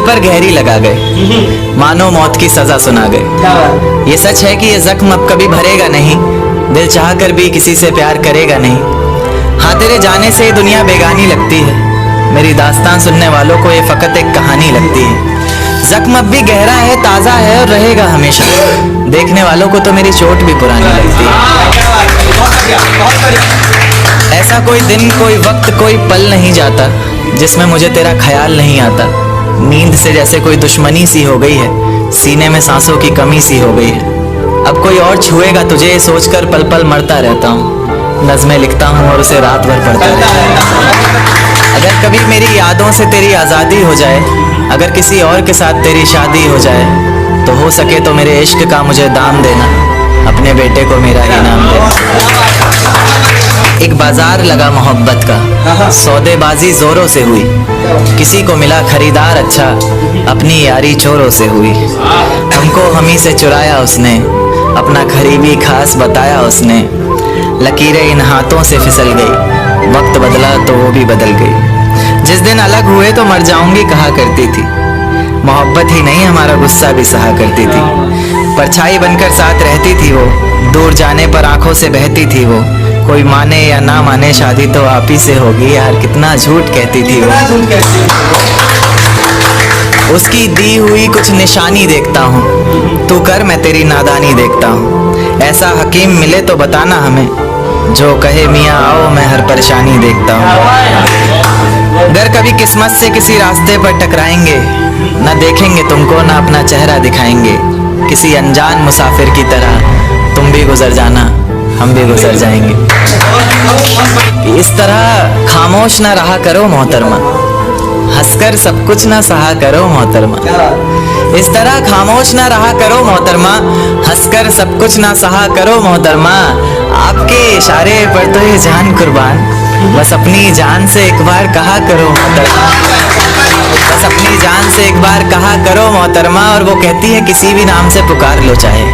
पर गहरी लगा गए, मानो मौत की सजा सुना गए। ये सच है कि ये जख्म अब कभी भरेगा नहीं, दिल चाह कर भी किसी से प्यार करेगा नहीं। हाँ, तेरे जाने से दुनिया बेगानी लगती है, मेरी दास्तान सुनने वालों को ये फकत एक कहानी लगती है। जख्म अब भी गहरा है, ताज़ा है और रहेगा हमेशा, देखने वालों को तो मेरी चोट भी पुरानी लगती है। ऐसा कोई दिन, कोई वक्त, कोई पल नहीं जाता जिसमें मुझे तेरा ख्याल नहीं आता। नींद से जैसे कोई दुश्मनी सी हो गई है, सीने में सांसों की कमी सी हो गई है। अब कोई और छुएगा तुझे सोचकर पल पल मरता रहता हूँ, नज़्में लिखता हूँ और उसे रात भर पढ़ता रहता हूँ। अगर कभी मेरी यादों से तेरी आज़ादी हो जाए, अगर किसी और के साथ तेरी शादी हो जाए, तो हो सके तो मेरे इश्क का मुझे दाम देना, अपने बेटे को मेरा ही नाम देना। एक बाजार लगा मोहब्बत का, सौदेबाजी जोरों से हुई, किसी को मिला खरीदार अच्छा, अपनी यारी चोरों से हुई। हमको हमी से चुराया उसने, अपना करीबी खास बताया उसने, लकीरें इन हाथों से फिसल गई, वक्त बदला तो वो भी बदल गई। जिस दिन अलग हुए तो मर जाऊंगी कहा करती थी, मोहब्बत ही नहीं हमारा गुस्सा भी सहा करती थी। परछाई बनकर साथ रहती थी वो, दूर जाने पर आंखों से बहती थी वो। कोई माने या ना माने शादी तो आप ही से होगी यार, कितना झूठ कहती थी वो। उसकी दी हुई कुछ निशानी देखता हूँ, तू कर मैं तेरी नादानी देखता हूँ। ऐसा हकीम मिले तो बताना हमें, जो कहे मियाँ आओ मैं हर परेशानी देखता हूँ। अगर कभी किस्मत से किसी रास्ते पर टकराएंगे, न देखेंगे तुमको न अपना चेहरा दिखाएंगे। किसी अनजान मुसाफिर की तरह तुम भी गुजर जाना, हम भी गुजर जाएंगे। इस तरह खामोश ना रहा करो मोहतरमा, हंसकर सब कुछ ना सहा करो मोहतरमा। इस तरह खामोश ना रहा करो मोहतरमा, हंसकर सब कुछ ना सहा करो मोहतरमा। आपके इशारे पर तो ये जान कुर्बान, बस अपनी जान से एक बार कहा करो मोहतरमा, बस अपनी जान से एक बार कहा करो मोहतरमा। और वो कहती है किसी भी नाम से पुकार लो चाहे,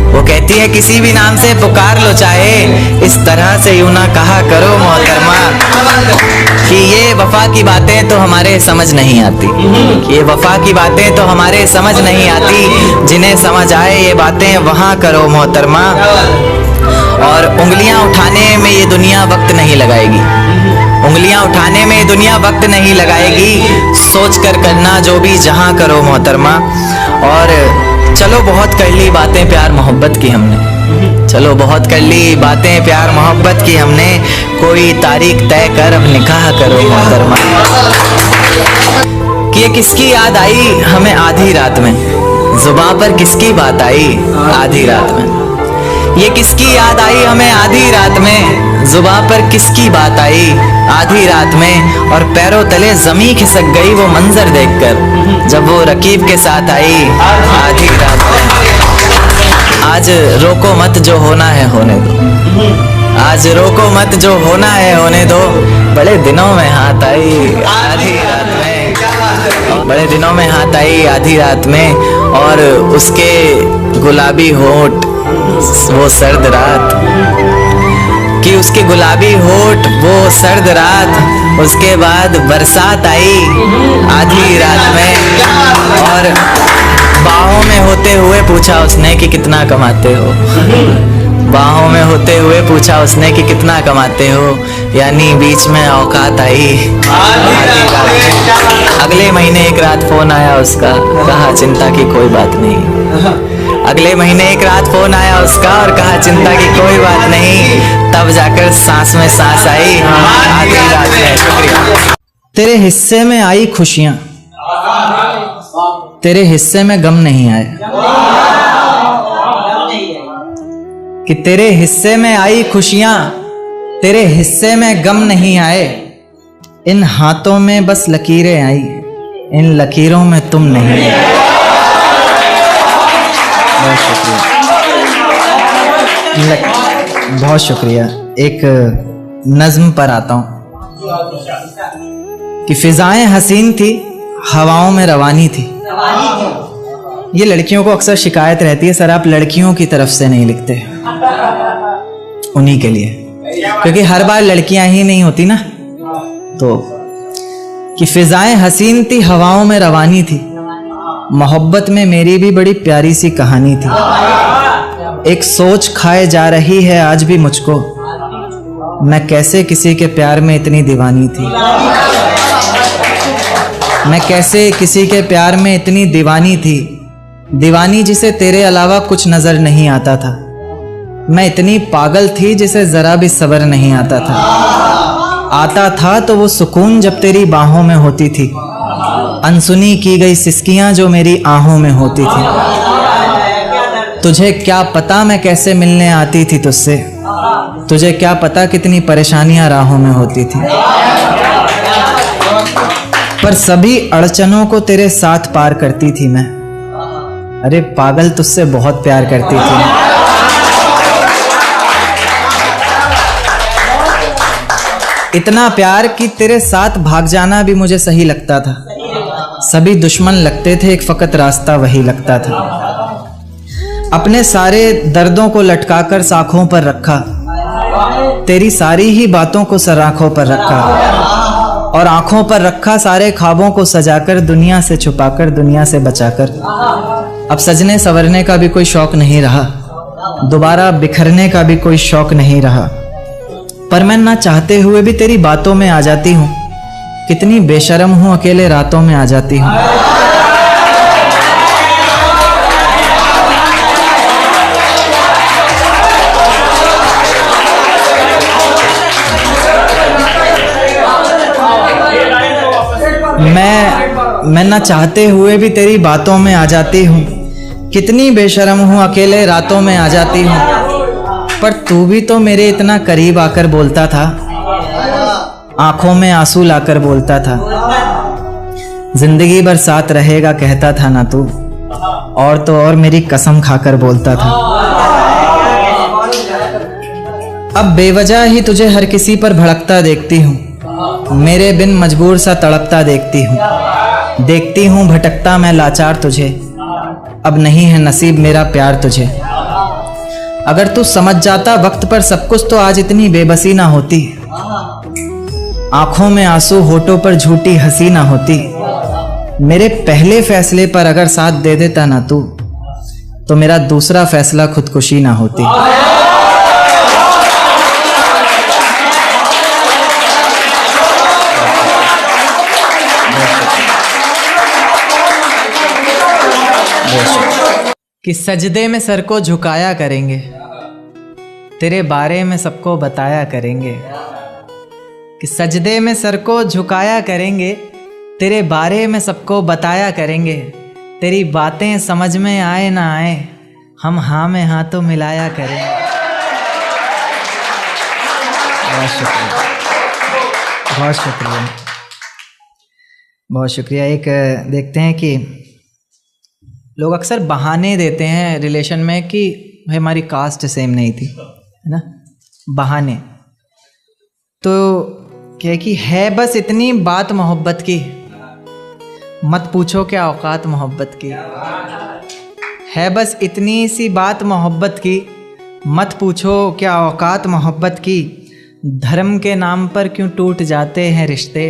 वो कहती है किसी भी नाम से पुकार लो चाहे, इस तरह से यूं ना कहा करो मोहतरमा कि ये वफा की बातें तो हमारे समझ नहीं आती, ये वफा की बातें तो हमारे समझ नहीं आती। जिन्हें समझ आए ये बातें वहाँ करो मोहतरमा। और उंगलियां उठाने में ये दुनिया वक्त नहीं लगाएगी, उंगलियां उठाने में दुनिया वक्त नहीं लगाएगी। सोच कर करना जो भी जहां करो मोहतरमा। और चलो बहुत कर ली बातें प्यार मोहब्बत की हमने, चलो बहुत कर ली बातें प्यार मोहब्बत की हमने। कोई तारीख तय कर अब निकाह करो मोहतरमा। कि ये किसकी याद आई हमें आधी रात में, जुबां पर किसकी बात आई आधी रात में। ये किसकी याद आई हमें आधी रात में, जुबां पर किसकी बात आई आधी रात में। और पैरों तले जमी खिसक गई वो मंजर देखकर, जब वो रकीब के साथ आई आधी रात में। आज रोको मत जो होना है होने दो, आज रोको मत जो होना है होने दो। बड़े दिनों में हाथ आई आधी रात में, बड़े दिनों में हाथ आई आधी रात में। और उसके गुलाबी होठ वो सर्द रात, कि उसके गुलाबी होठ वो सर्द रात। उसके बाद बरसात आई आधी रात में, और बाहों में होते हुए पूछा उसने कि कितना कमाते हो, बाहों में होते हुए पूछा उसने कि कितना कमाते हो। यानी बीच में औकात आई आधी रात में। अगले महीने एक रात फोन आया उसका, कहा चिंता की कोई बात नहीं। अगले महीने एक रात फोन आया उसका और कहा चिंता की कोई बात नहीं। तब जाकर सांस में सांस आई आधी रात में। शुक्रिया। तेरे हिस्से में आई खुशियां, तेरे हिस्से में गम नहीं आए। कि तेरे हिस्से में आई खुशियां, तेरे हिस्से में गम नहीं आए। इन हाथों में बस लकीरें आई, इन लकीरों में तुम नहीं आए। बहुत शुक्रिया, बहुत शुक्रिया। एक नज्म पर आता हूँ कि फिजाएं हसीन थी, हवाओं में रवानी थी। ये लड़कियों को अक्सर शिकायत रहती है, सर आप लड़कियों की तरफ से नहीं लिखते। उन्हीं के लिए, क्योंकि हर बार लड़कियां ही नहीं होती ना। तो कि फिजाएं हसीन थी, हवाओं में रवानी थी, मोहब्बत में मेरी भी बड़ी प्यारी सी कहानी थी। एक सोच खाए जा रही है आज भी मुझको, मैं कैसे किसी के प्यार में इतनी दीवानी थी। मैं कैसे किसी के प्यार में इतनी दीवानी थी, दीवानी जिसे तेरे अलावा कुछ नजर नहीं आता था। मैं इतनी पागल थी जिसे जरा भी सब्र नहीं आता था तो वो सुकून जब तेरी बाहों में होती थी, अनसुनी की गई सिसकियां जो मेरी आहों में होती थी। तुझे क्या पता मैं कैसे मिलने आती थी तुझसे, तुझे क्या पता कितनी परेशानियां राहों में होती थी। पर सभी अड़चनों को तेरे साथ पार करती थी मैं। अरे पागल, तुझसे बहुत प्यार करती थी। इतना प्यार कि तेरे साथ भाग जाना भी मुझे सही लगता था। सभी दुश्मन लगते थे, एक फकत रास्ता वही लगता था। अपने सारे दर्दों को लटकाकर साखों पर रखा, तेरी सारी ही बातों को सराखों पर रखा, और आंखों पर रखा सारे ख्वाबों को सजाकर, दुनिया से छुपाकर, दुनिया से बचाकर। अब सजने संवरने का भी कोई शौक नहीं रहा, दोबारा बिखरने का भी कोई शौक नहीं रहा। पर मैं ना चाहते हुए भी तेरी बातों में आ जाती हूँ। कितनी बेशर्म हूँ, अकेले रातों में आ जाती हूँ। मैं ना चाहते हुए भी तेरी बातों में आ जाती हूँ। कितनी बेशर्म हूँ, अकेले रातों में आ जाती हूँ। पर तू भी तो मेरे इतना करीब आकर बोलता था, आंखों में आंसू लाकर बोलता था। जिंदगी भर साथ रहेगा कहता था ना तू, और तो और मेरी कसम खाकर बोलता था। अब बेवजह ही तुझे हर किसी पर भड़कता देखती हूँ, मेरे बिन मजबूर सा तड़पता देखती हूँ भटकता मैं लाचार तुझे। अब नहीं है नसीब मेरा प्यार तुझे। अगर तू समझ जाता वक्त पर सब कुछ तो आज इतनी बेबसी ना होती। आंखों में आंसू, होठों पर झूठी हंसी ना होती। मेरे पहले फैसले पर अगर साथ दे देता ना तू, तो मेरा दूसरा फैसला खुदकुशी ना होती। कि सजदे में सर को झुकाया करेंगे, तेरे बारे में सबको बताया करेंगे। कि सजदे में सर को झुकाया करेंगे, तेरे बारे में सबको बताया करेंगे। तेरी बातें समझ में आए ना आए, हम हाँ में हाँ तो मिलाया करेंगे। बहुत शुक्रिया, बहुत शुक्रिया, बहुत शुक्रिया। एक देखते हैं कि लोग अक्सर बहाने देते हैं रिलेशन में कि भाई हमारी कास्ट सेम नहीं थी, है ना, बहाने। तो क्या कि है बस इतनी बात मोहब्बत की, मत पूछो क्या औकात मोहब्बत की। है बस इतनी सी बात मोहब्बत की, मत पूछो क्या औकात मोहब्बत की। धर्म के नाम पर क्यों टूट जाते हैं रिश्ते,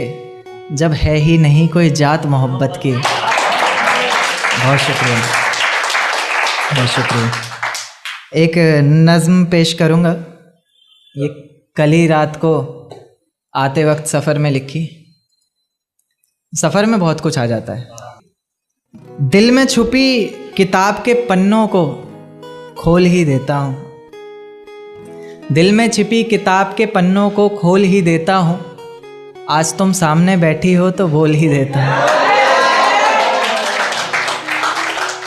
जब है ही नहीं कोई जात मोहब्बत की। बहुत शुक्रिया, बहुत शुक्रिया। एक नज़्म पेश करूँगा, ये कल ही रात को आते वक्त सफ़र में लिखी। सफ़र में बहुत कुछ आ जाता है। दिल में छुपी किताब के पन्नों को खोल ही देता हूँ, दिल में छिपी किताब के पन्नों को खोल ही देता हूँ। आज तुम सामने बैठी हो तो बोल ही देता हूँ।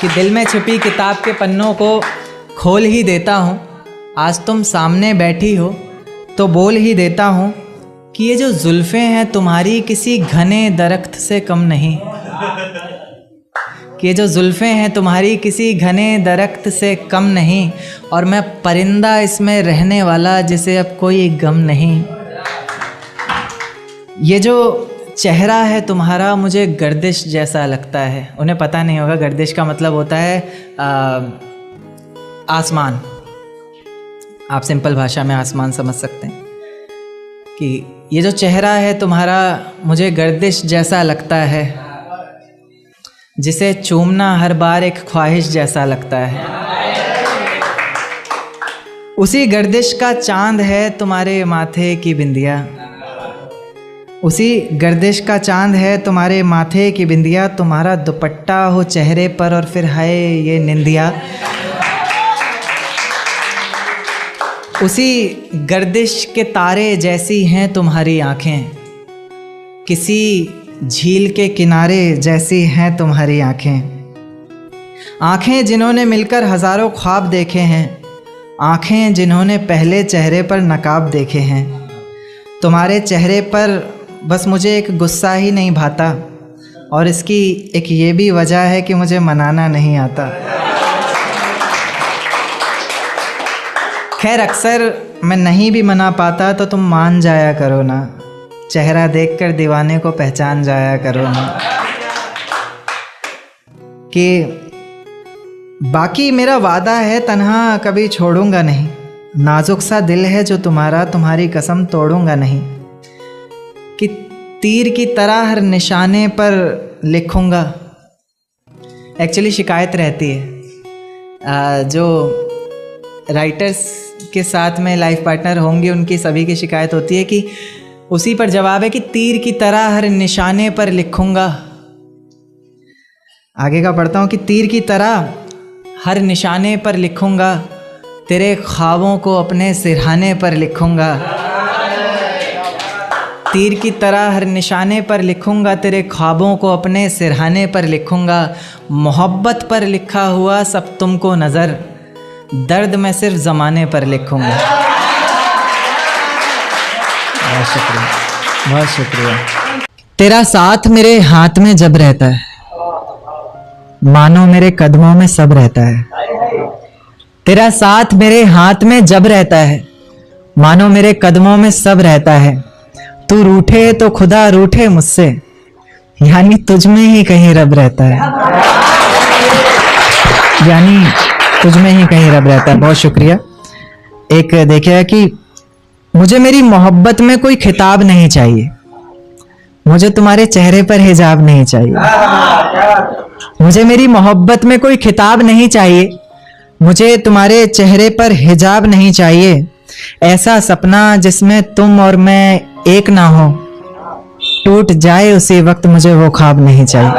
कि दिल में छिपी किताब के पन्नों को खोल ही देता हूँ, आज तुम सामने बैठी हो तो बोल ही देता हूँ। कि ये जो जुल्फ़ें हैं तुम्हारी किसी घने दरख्त से कम नहीं, कि ये जो जुल्फ़ें हैं तुम्हारी किसी घने दरख्त से कम नहीं। और मैं परिंदा इसमें रहने वाला जिसे अब कोई गम नहीं। ये जो चेहरा है तुम्हारा मुझे गर्दिश जैसा लगता है। उन्हें पता नहीं होगा, गर्दिश का मतलब होता है आसमान। आप सिंपल भाषा में आसमान समझ सकते हैं। कि ये जो चेहरा है तुम्हारा मुझे गर्दिश जैसा लगता है, जिसे चूमना हर बार एक ख्वाहिश जैसा लगता है। उसी गर्दिश का चांद है तुम्हारे माथे की बिंदिया, उसी गर्दिश का चांद है तुम्हारे माथे की बिंदिया। तुम्हारा दुपट्टा हो चेहरे पर और फिर हाय ये निंदिया। उसी गर्दिश के तारे जैसी हैं तुम्हारी आँखें, किसी झील के किनारे जैसी हैं तुम्हारी आँखें। आँखें जिन्होंने मिलकर हज़ारों ख्वाब देखे हैं, आँखें जिन्होंने पहले चेहरे पर नकाब देखे हैं। तुम्हारे चेहरे पर बस मुझे एक गुस्सा ही नहीं भाता, और इसकी एक ये भी वजह है कि मुझे मनाना नहीं आता। खैर अक्सर मैं नहीं भी मना पाता तो तुम मान जाया करो ना, चेहरा देखकर दीवाने को पहचान जाया करो ना। कि बाकी मेरा वादा है तन्हा कभी छोड़ूंगा नहीं, नाजुक सा दिल है जो तुम्हारा, तुम्हारी कसम तोड़ूंगा नहीं। कि तीर की तरह हर निशाने पर लिखूंगा। एक्चुअली शिकायत रहती है, जो राइटर्स के साथ में लाइफ पार्टनर होंगे उनकी सभी की शिकायत होती है कि उसी पर जवाब है कि तीर की तरह हर निशाने पर लिखूंगा। आगे का पढ़ता हूँ कि तीर की तरह हर निशाने पर लिखूंगा, तेरे ख्वाबों को अपने सिरहाने पर लिखूंगा। तीर की तरह हर निशाने पर लिखूंगा, तेरे ख्वाबों को अपने सिरहाने पर लिखूंगा। मोहब्बत पर लिखा हुआ सब तुमको नज़र, दर्द मैं सिर्फ ज़माने पर लिखूंगा। बहुत शुक्रिया, बहुत शुक्रिया। तेरा साथ मेरे हाथ में जब रहता है, मानो मेरे कदमों में सब रहता है। तेरा साथ मेरे हाथ में जब रहता है, मानो मेरे कदमों में सब रहता है। तू रूठे तो खुदा रूठे मुझसे, यानी तुझ में ही कहीं रब रहता है, यानी तुझ में ही कहीं रब रहता है। बहुत शुक्रिया। एक देखिए कि मुझे मेरी मोहब्बत में कोई खिताब नहीं चाहिए, मुझे तुम्हारे चेहरे पर हिजाब नहीं चाहिए। मुझे मेरी मोहब्बत में कोई खिताब नहीं चाहिए, मुझे तुम्हारे चेहरे पर हिजाब नहीं चाहिए। ऐसा सपना जिसमें तुम और मैं एक ना हो, टूट जाए उसी वक्त मुझे वो ख्वाब नहीं चाहिए,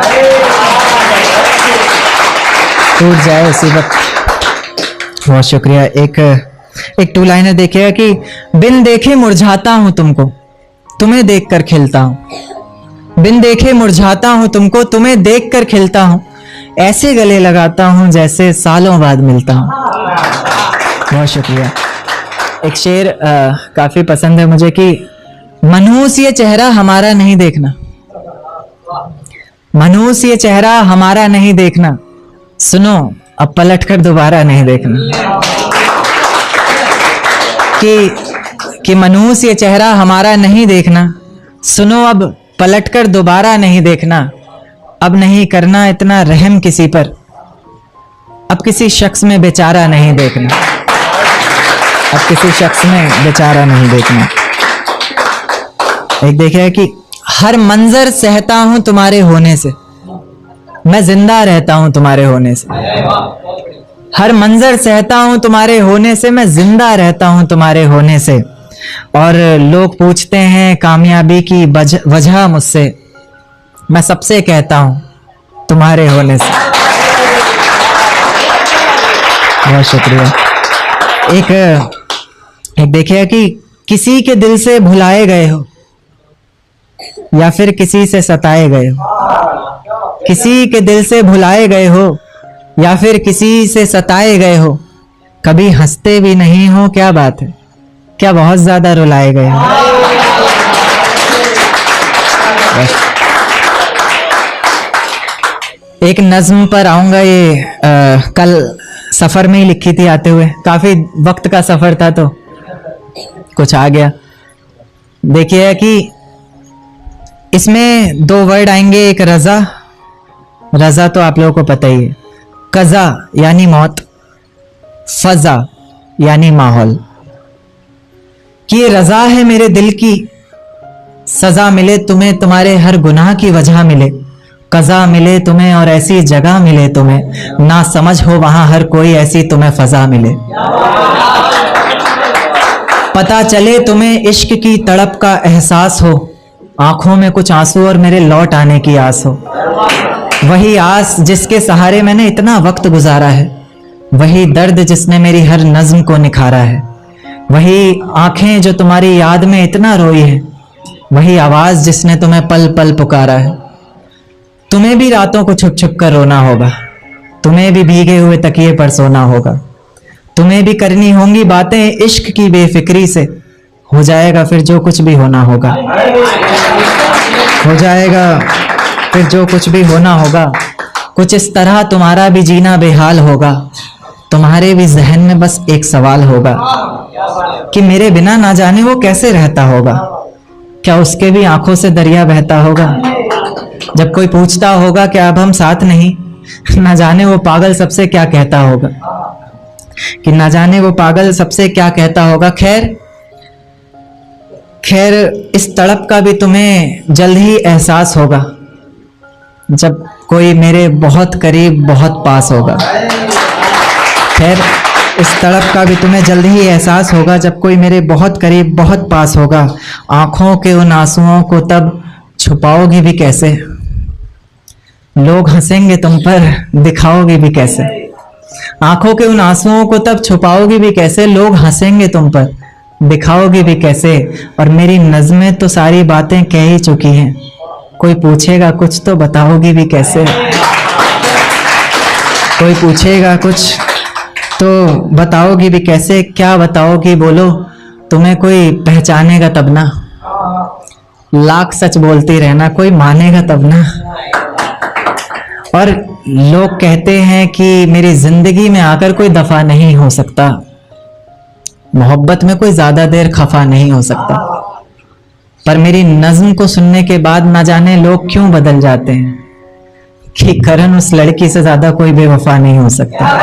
टूट जाए उसी वक्त। बहुत शुक्रिया। एक टू लाइनर देखिएगा कि बिन देखे मुरझाता हूं तुमको, तुम्हें देखकर खिलता हूं। बिन देखे मुरझाता हूं तुमको, तुम्हें देखकर खिलता हूं। ऐसे गले लगाता हूं जैसे सालों बाद मिलता हूं। बहुत शुक्रिया। एक शेर काफी पसंद है मुझे कि मनहूस ये चेहरा हमारा नहीं देखना, मनहूस ये चेहरा हमारा नहीं देखना, सुनो अब पलटकर दोबारा नहीं देखना। कि मनहूस ये चेहरा हमारा नहीं देखना, सुनो अब पलटकर दोबारा नहीं देखना। अब नहीं करना इतना रहम किसी पर, अब किसी शख्स में बेचारा नहीं देखना, अब किसी शख्स में बेचारा नहीं देखना। एक देखिए कि हर मंजर सहता हूं तुम्हारे होने से, मैं जिंदा रहता हूं तुम्हारे होने से। हर मंजर सहता हूं तुम्हारे होने से, मैं जिंदा रहता हूं तुम्हारे होने से। और लोग पूछते हैं कामयाबी की वजह मुझसे, मैं सबसे कहता हूं तुम्हारे होने से। बहुत शुक्रिया। एक देखिए कि किसी के दिल से भुलाए गए हो या फिर किसी से सताए गए हो, किसी के दिल से भुलाए गए हो या फिर किसी से सताए गए हो, कभी हंसते भी नहीं हो, क्या बात है, क्या बहुत ज्यादा रुलाए गए हो। एक नज्म पर आऊंगा, ये कल सफर में ही लिखी थी आते हुए, काफी वक्त का सफर था तो कुछ आ गया। देखिए कि इसमें दो वर्ड आएंगे, एक रजा, रजा तो आप लोगों को पता ही है, कज़ा यानी मौत, फजा यानी माहौल। कि ये रजा है मेरे दिल की, सजा मिले तुम्हें तुम्हारे हर गुनाह की वजह मिले, कजा मिले तुम्हें और ऐसी जगह मिले तुम्हें, ना समझ हो वहां हर कोई ऐसी तुम्हें फजा मिले। पता चले तुम्हें इश्क की तड़प का एहसास हो, आंखों में कुछ आंसू और मेरे लौट आने की आस हो। वही आस जिसके सहारे मैंने इतना वक्त गुजारा है, वही दर्द जिसने मेरी हर नज्म को निखारा है, वही आंखें जो तुम्हारी याद में इतना रोई है, वही आवाज जिसने तुम्हें पल पल पुकारा है। तुम्हें भी रातों को छुप छुप कर रोना होगा, तुम्हें भी भीगे हुए तकिए पर सोना होगा, तुम्हें भी करनी होंगी बातें इश्क की बेफिक्री से, हो जाएगा फिर जो कुछ भी होना होगा, हो जाएगा फिर जो कुछ भी होना होगा। कुछ इस तरह तुम्हारा भी जीना बेहाल होगा, तुम्हारे भी जहन में बस एक सवाल होगा कि मेरे बिना ना जाने वो कैसे रहता होगा, क्या उसके भी आंखों से दरिया बहता होगा। जब कोई पूछता होगा कि अब हम साथ नहीं, ना जाने वो पागल सबसे क्या कहता होगा, कि ना जाने वो पागल सबसे क्या कहता होगा। खैर खैर इस तड़प का भी तुम्हें जल्द ही एहसास होगा, जब कोई मेरे बहुत करीब बहुत पास होगा। खैर इस तड़प का भी तुम्हें जल्द ही एहसास होगा, जब कोई मेरे बहुत करीब बहुत पास होगा। आंखों के उन आंसुओं को तब छुपाओगी भी कैसे, लोग हंसेंगे तुम पर दिखाओगी भी कैसे। आंखों के उन आंसुओं को तब छुपाओगी भी कैसे, लोग हंसेंगे तुम पर दिखाओगी भी कैसे। और मेरी नज़्में तो सारी बातें कह ही चुकी हैं, कोई पूछेगा कुछ तो बताओगी भी कैसे। कोई पूछेगा कुछ तो बताओगी भी कैसे, क्या बताओगी बोलो, तुम्हें कोई पहचानेगा तब ना। लाख सच बोलती रहना, कोई मानेगा तब ना। और लोग कहते हैं कि मेरी जिंदगी में आकर कोई दफा नहीं हो सकता, मोहब्बत में कोई ज्यादा देर खफा नहीं हो सकता। पर मेरी नज्म को सुनने के बाद ना जाने लोग क्यों बदल जाते हैं, कि करण उस लड़की से ज्यादा कोई बेवफा नहीं हो सकता।